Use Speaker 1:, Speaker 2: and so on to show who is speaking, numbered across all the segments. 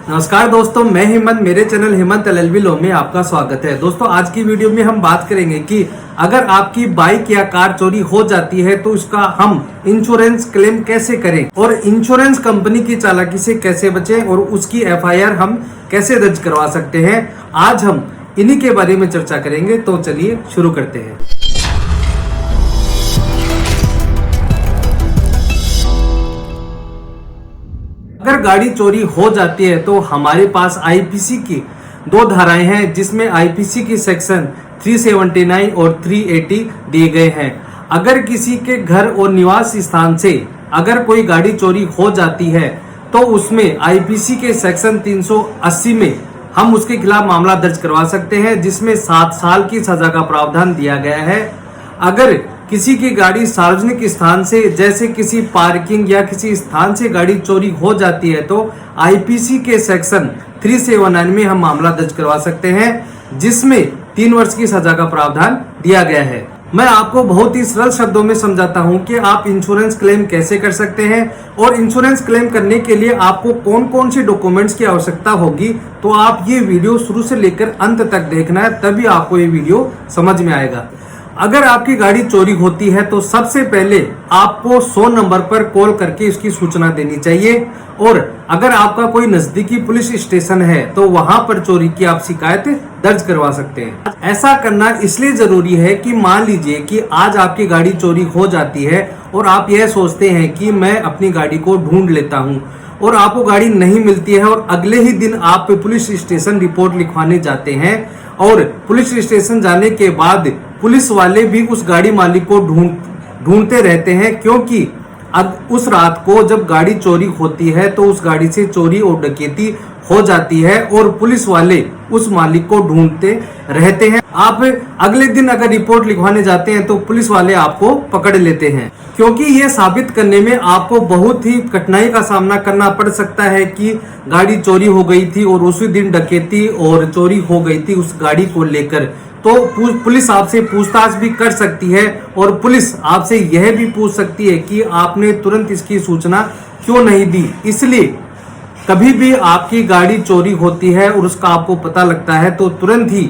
Speaker 1: नमस्कार दोस्तों, मैं हेमंत। मेरे चैनल हेमंत एलएलबी लॉ में आपका स्वागत है। दोस्तों, आज की वीडियो में हम बात करेंगे कि अगर आपकी बाइक या कार चोरी हो जाती है तो उसका हम इंश्योरेंस क्लेम कैसे करें और इंश्योरेंस कंपनी की चालाकी से कैसे बचें और उसकी एफआईआर हम कैसे दर्ज करवा सकते हैं। आज हम इन्हीं के बारे में चर्चा करेंगे, तो चलिए शुरू करते हैं। अगर गाड़ी चोरी हो जाती है तो हमारे पास आईपीसी की दो धाराएं हैं, जिसमें आईपीसी की सेक्शन 379 और 380 दिए गए हैं। अगर किसी के घर और निवास स्थान से अगर कोई गाड़ी चोरी हो जाती है तो उसमें आईपीसी के सेक्शन 380 में हम उसके खिलाफ मामला दर्ज करवा सकते हैं, जिसमें 7 साल की सजा का प्रावधान दिया गया है। अगर किसी की गाड़ी सार्वजनिक स्थान से जैसे किसी पार्किंग या किसी स्थान से गाड़ी चोरी हो जाती है तो आईपीसी के सेक्शन 379 में हम मामला दर्ज करवा सकते हैं, जिसमें 3 वर्ष की सजा का प्रावधान दिया गया है। मैं आपको बहुत ही सरल शब्दों में समझाता हूं कि आप इंश्योरेंस क्लेम कैसे कर सकते हैं और इंश्योरेंस क्लेम करने के लिए आपको कौन कौन से डॉक्यूमेंट्स की आवश्यकता होगी। तो आप ये वीडियो शुरू से लेकर अंत तक देखना है, तभी आपको ये वीडियो समझ में आएगा। अगर आपकी गाड़ी चोरी होती है तो सबसे पहले आपको 100 नंबर पर कॉल करके इसकी सूचना देनी चाहिए, और अगर आपका कोई नजदीकी पुलिस स्टेशन है तो वहां पर चोरी की आप शिकायत दर्ज करवा सकते हैं। ऐसा करना इसलिए जरूरी है कि मान लीजिए कि आज आपकी गाड़ी चोरी हो जाती है और आप यह सोचते हैं कि मैं अपनी गाड़ी को ढूंढ लेता हूं और आपको गाड़ी नहीं मिलती है और अगले ही दिन आप पुलिस स्टेशन रिपोर्ट लिखवाने जाते हैं, और पुलिस स्टेशन जाने के बाद पुलिस वाले भी उस गाड़ी मालिक को ढूंढते रहते हैं, क्योंकि अब उस रात को जब गाड़ी चोरी होती है तो उस गाड़ी से चोरी और डकैती हो जाती है और पुलिस वाले उस मालिक को ढूंढते रहते हैं। आप अगले दिन अगर रिपोर्ट लिखवाने जाते हैं तो पुलिस वाले आपको पकड़ लेते हैं, क्योंकि ये साबित करने में आपको बहुत ही कठिनाई का सामना करना पड़ सकता है कि गाड़ी चोरी हो गई थी और उसी दिन डकैती और चोरी हो गई थी उस गाड़ी को लेकर। तो पुलिस आपसे पूछताछ भी कर सकती है और पुलिस आपसे यह भी पूछ सकती है कि आपने तुरंत इसकी सूचना क्यों नहीं दी। इसलिए कभी भी आपकी गाड़ी चोरी होती है और उसका आपको पता लगता है तो तुरंत ही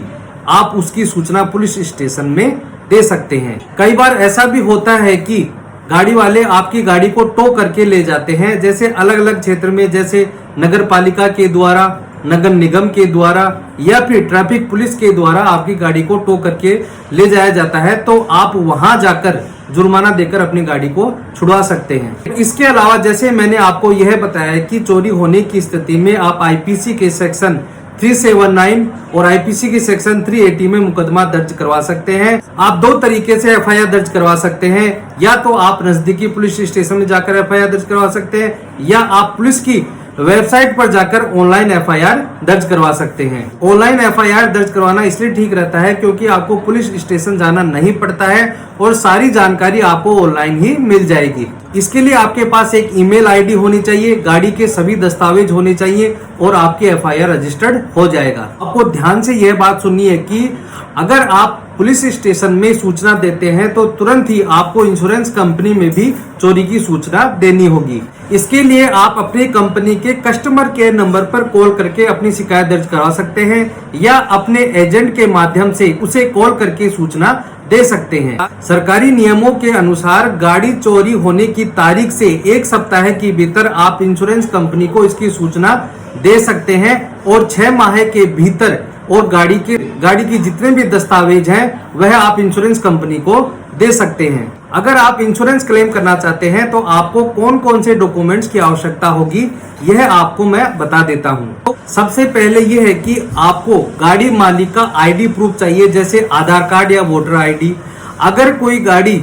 Speaker 1: आप उसकी सूचना पुलिस स्टेशन में दे सकते हैं। कई बार ऐसा भी होता है कि गाड़ी वाले आपकी गाड़ी को टो करके ले जाते हैं, जैसे अलग अलग क्षेत्र में, जैसे नगर पालिका के द्वारा, नगर निगम के द्वारा या फिर ट्रैफिक पुलिस के द्वारा आपकी गाड़ी को टो करके ले जाया जाता है, तो आप वहां जाकर जुर्माना देकर अपनी गाड़ी को छुड़वा सकते हैं। इसके अलावा जैसे मैंने आपको यह बताया कि चोरी होने की स्थिति में आप आईपीसी के सेक्शन 379 और आईपीसी की सेक्शन 380 में मुकदमा दर्ज करवा सकते हैं। आप दो तरीके से एफआईआर दर्ज करवा सकते हैं, या तो आप नजदीकी पुलिस स्टेशन में जाकर एफआईआर दर्ज करवा सकते हैं, या आप पुलिस की वेबसाइट पर जाकर ऑनलाइन एफआईआर दर्ज करवा सकते हैं। ऑनलाइन एफआईआर दर्ज करवाना इसलिए ठीक रहता है क्योंकि आपको पुलिस स्टेशन जाना नहीं पड़ता है और सारी जानकारी आपको ऑनलाइन ही मिल जाएगी। इसके लिए आपके पास एक ईमेल आईडी होनी चाहिए, गाड़ी के सभी दस्तावेज होने चाहिए और आपके एफआईआर रजिस्टर्ड हो जाएगा। आपको ध्यान से यह बात सुननी है कि अगर आप पुलिस स्टेशन में सूचना देते हैं तो तुरंत ही आपको इंश्योरेंस कंपनी में भी चोरी की सूचना देनी होगी। इसके लिए आप अपनी कंपनी के कस्टमर केयर नंबर पर कॉल करके अपनी शिकायत दर्ज करा सकते हैं, या अपने एजेंट के माध्यम से उसे कॉल करके सूचना दे सकते हैं। सरकारी नियमों के अनुसार गाड़ी चोरी होने की तारीख से 1 सप्ताह के भीतर आप इंश्योरेंस कंपनी को इसकी सूचना दे सकते हैं, और 6 माह के भीतर और गाड़ी की जितने भी दस्तावेज हैं वह आप इंश्योरेंस कंपनी को दे सकते हैं। अगर आप इंश्योरेंस क्लेम करना चाहते हैं तो आपको कौन कौन से डॉक्यूमेंट्स की आवश्यकता होगी यह आपको मैं बता देता हूं। तो सबसे पहले यह है कि आपको गाड़ी मालिक का आईडी प्रूफ चाहिए, जैसे आधार कार्ड या वोटर आईडी। अगर कोई गाड़ी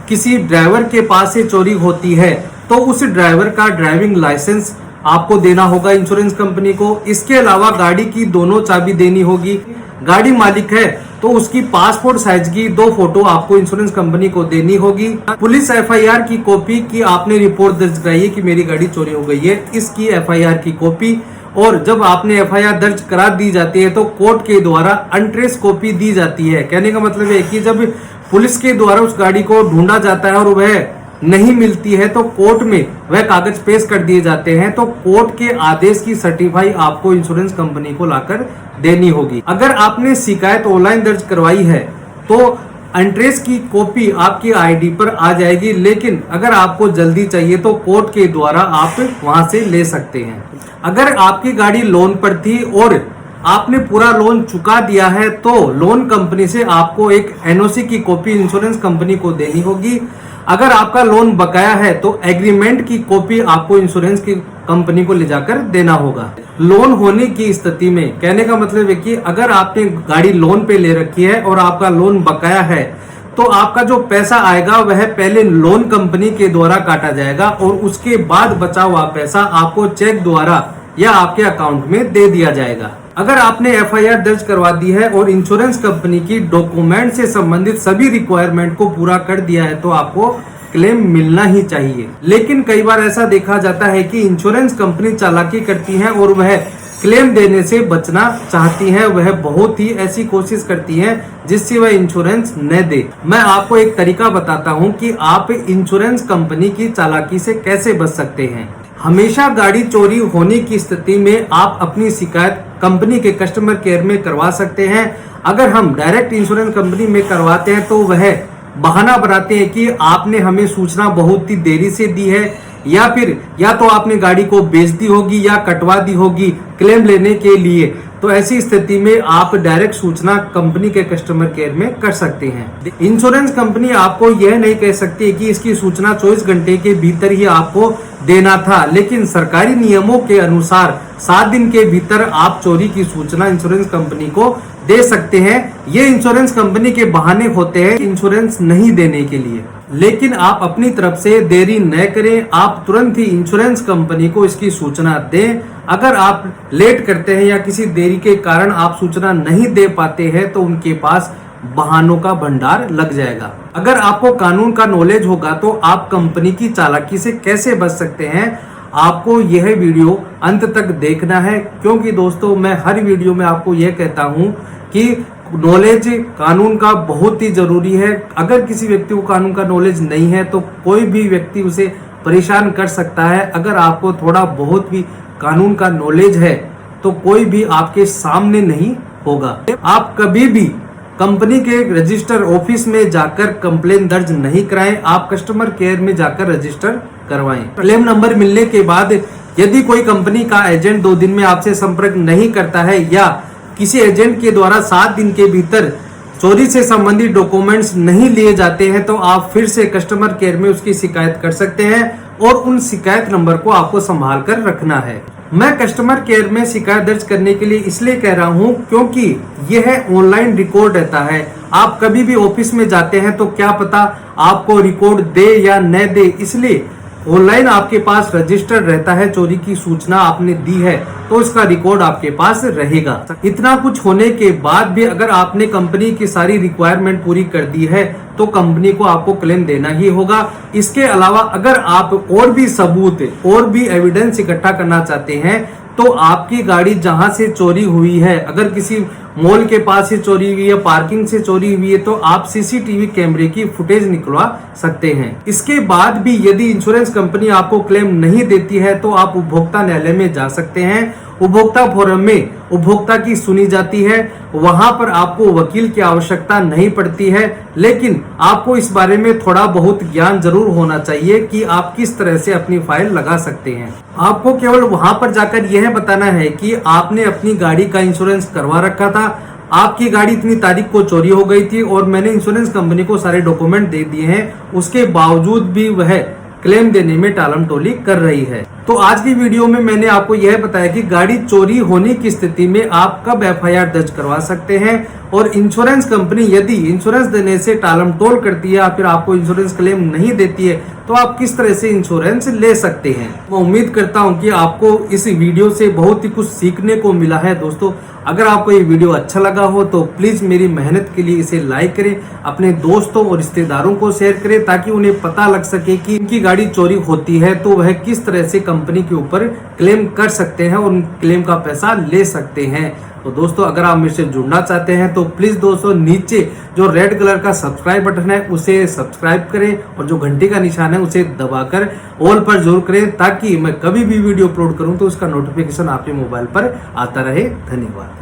Speaker 1: किसी ड्राइवर के पास से चोरी होती है तो उस ड्राइवर का ड्राइविंग लाइसेंस आपको देना होगा इंश्योरेंस कंपनी को। इसके अलावा गाड़ी की दोनों चाबी देनी होगी। गाड़ी मालिक है तो उसकी पासपोर्ट साइज की 2 फोटो आपको इंश्योरेंस कंपनी को देनी होगी। पुलिस एफआईआर की कॉपी की आपने रिपोर्ट दर्ज कराई है कि मेरी गाड़ी चोरी हो गई है, इसकी एफआईआर की कॉपी। और जब आपने एफआईआर दर्ज करा दी जाती है तो कोर्ट के द्वारा अनट्रेस कॉपी दी जाती है। कहने का मतलब है कि जब पुलिस के द्वारा उस गाड़ी को ढूंढा जाता है और वह नहीं मिलती है तो कोर्ट में वह कागज पेश कर दिए जाते हैं, तो कोर्ट के आदेश की सर्टिफाई आपको इंश्योरेंस कंपनी को लाकर देनी होगी। अगर आपने शिकायत ऑनलाइन दर्ज करवाई है तो एंट्रेस की कॉपी आपकी आईडी पर आ जाएगी, लेकिन अगर आपको जल्दी चाहिए तो कोर्ट के द्वारा आप वहां से ले सकते हैं। अगर आपकी गाड़ी लोन पर थी और आपने पूरा लोन चुका दिया है तो लोन कंपनी से आपको एक एनओसी की कॉपी इंश्योरेंस कंपनी को देनी होगी। अगर आपका लोन बकाया है तो एग्रीमेंट की कॉपी आपको इंश्योरेंस की कंपनी को ले जाकर देना होगा। लोन होने की स्थिति में, कहने का मतलब है कि अगर आपने गाड़ी लोन पे ले रखी है और आपका लोन बकाया है तो आपका जो पैसा आएगा वह पहले लोन कंपनी के द्वारा काटा जाएगा और उसके बाद बचा हुआ पैसा आपको चेक द्वारा या आपके अकाउंट में दे दिया जाएगा। अगर आपने एफआईआर दर्ज करवा दी है और इंश्योरेंस कंपनी की डॉक्यूमेंट से संबंधित सभी रिक्वायरमेंट को पूरा कर दिया है तो आपको क्लेम मिलना ही चाहिए। लेकिन कई बार ऐसा देखा जाता है कि इंश्योरेंस कंपनी चालाकी करती है और वह क्लेम देने से बचना चाहती है, वह बहुत ही ऐसी कोशिश करती है जिससे वह इंश्योरेंस न दे। मैं आपको एक तरीका बताता हूं कि आप इंश्योरेंस कंपनी की चालाकी से कैसे बच सकते हैं। हमेशा गाड़ी चोरी होने की स्थिति में आप अपनी शिकायत कंपनी के कस्टमर केयर में करवा सकते हैं। अगर हम डायरेक्ट इंश्योरेंस कंपनी में करवाते हैं तो वह बहाना बनाते हैं कि आपने हमें सूचना बहुत ही देरी से दी है, या फिर या तो आपने गाड़ी को बेच दी होगी या कटवा दी होगी क्लेम लेने के लिए। तो ऐसी स्थिति में आप डायरेक्ट सूचना कंपनी के कस्टमर केयर में कर सकते हैं। इंश्योरेंस कंपनी आपको यह नहीं कह सकती कि इसकी सूचना 24 घंटे के भीतर ही आपको देना था, लेकिन सरकारी नियमों के अनुसार 7 दिन के भीतर आप चोरी की सूचना इंश्योरेंस कंपनी को दे सकते हैं। ये इंश्योरेंस कंपनी के बहाने होते हैं इंश्योरेंस नहीं देने के लिए, लेकिन आप अपनी तरफ से देरी न करें, आप तुरंत ही इंश्योरेंस कंपनी को इसकी सूचना दें। अगर आप लेट करते हैं या किसी देरी के कारण आप सूचना नहीं दे पाते हैं तो उनके पास बहानों का भंडार लग जाएगा। अगर आपको कानून का नॉलेज होगा तो आप कंपनी की चालाकी से कैसे बच सकते हैं, आपको यह वीडियो अंत तक देखना है, क्योंकि दोस्तों मैं हर वीडियो में आपको यह कहता हूं कि नॉलेज कानून का बहुत ही जरूरी है। अगर किसी व्यक्ति को कानून का नॉलेज नहीं है तो कोई भी व्यक्ति उसे परेशान कर सकता है। अगर आपको थोड़ा बहुत भी कानून का नॉलेज है तो कोई भी आपके सामने नहीं होगा। आप कभी भी कंपनी के रजिस्टर ऑफिस में जाकर कंप्लेन दर्ज नहीं कराएं, आप कस्टमर केयर में जाकर रजिस्टर करवाएं। क्लेम नंबर मिलने के बाद यदि कोई कंपनी का एजेंट 2 दिन में आपसे संपर्क नहीं करता है या किसी एजेंट के द्वारा 7 दिन के भीतर चोरी से संबंधित डॉक्यूमेंट्स नहीं लिए जाते हैं तो आप फिर से कस्टमर केयर में उसकी शिकायत कर सकते हैं और उन शिकायत नंबर को आपको संभाल कर रखना है। मैं कस्टमर केयर में शिकायत दर्ज करने के लिए इसलिए कह रहा हूं क्योंकि यह ऑनलाइन रिकॉर्ड रहता है। आप कभी भी ऑफिस में जाते हैं तो क्या पता आपको रिकॉर्ड दे या न दे, इसलिए ऑनलाइन आपके पास रजिस्टर रहता है। चोरी की सूचना आपने दी है तो इसका रिकॉर्ड आपके पास रहेगा। इतना कुछ होने के बाद भी अगर आपने कंपनी की सारी रिक्वायरमेंट पूरी कर दी है तो कंपनी को आपको क्लेम देना ही होगा। इसके अलावा अगर आप और भी सबूत और भी एविडेंस इकट्ठा करना चाहते हैं तो आपकी गाड़ी जहां से चोरी हुई है, अगर किसी मॉल के पास से चोरी हुई है, पार्किंग से चोरी हुई है, तो आप सीसीटीवी कैमरे की फुटेज निकलवा सकते हैं। इसके बाद भी यदि इंश्योरेंस कंपनी आपको क्लेम नहीं देती है तो आप उपभोक्ता न्यायालय में जा सकते हैं। उपभोक्ता फोरम में उपभोक्ता की सुनी जाती है, वहां पर आपको वकील की आवश्यकता नहीं पड़ती है, लेकिन आपको इस बारे में थोड़ा बहुत ज्ञान जरूर होना चाहिए कि आप किस तरह से अपनी फाइल लगा सकते हैं। आपको केवल वहां पर जाकर यह बताना है कि आपने अपनी गाड़ी का इंश्योरेंस करवा रखा था, आपकी गाड़ी इतनी तारीख को चोरी हो गई थी और मैंने इंश्योरेंस कंपनी को सारे डॉक्यूमेंट दे दिए हैं, उसके बावजूद भी वह क्लेम देने में टालम टोली कर रही है। तो आज की वीडियो में मैंने आपको यह बताया कि गाड़ी चोरी होने की स्थिति में आप कब एफआईआर दर्ज करवा सकते हैं और इंश्योरेंस कंपनी यदि इंश्योरेंस देने से टालम टोल करती है या फिर आपको इंश्योरेंस क्लेम नहीं देती है तो आप किस तरह से इंश्योरेंस ले सकते हैं। मैं उम्मीद करता हूं कि आपको इस वीडियो से बहुत ही कुछ सीखने को मिला है। दोस्तों अगर आपको ये वीडियो अच्छा लगा हो तो प्लीज मेरी मेहनत के लिए इसे लाइक करें, अपने दोस्तों और रिश्तेदारों को शेयर करें ताकि उन्हें पता लग सके कि इनकी गाड़ी चोरी होती है तो वह किस तरह से कंपनी के ऊपर क्लेम कर सकते हैं और उन क्लेम का पैसा ले सकते हैं। तो दोस्तों अगर आप मेरे से जुड़ना चाहते हैं तो प्लीज दोस्तों नीचे जो रेड कलर का सब्सक्राइब बटन है उसे सब्सक्राइब करें और जो घंटी का निशान है उसे दबाकर ऑल पर जरूर करें, ताकि मैं कभी भी वीडियो अपलोड करूं तो उसका नोटिफिकेशन आपके मोबाइल पर आता रहे। धन्यवाद।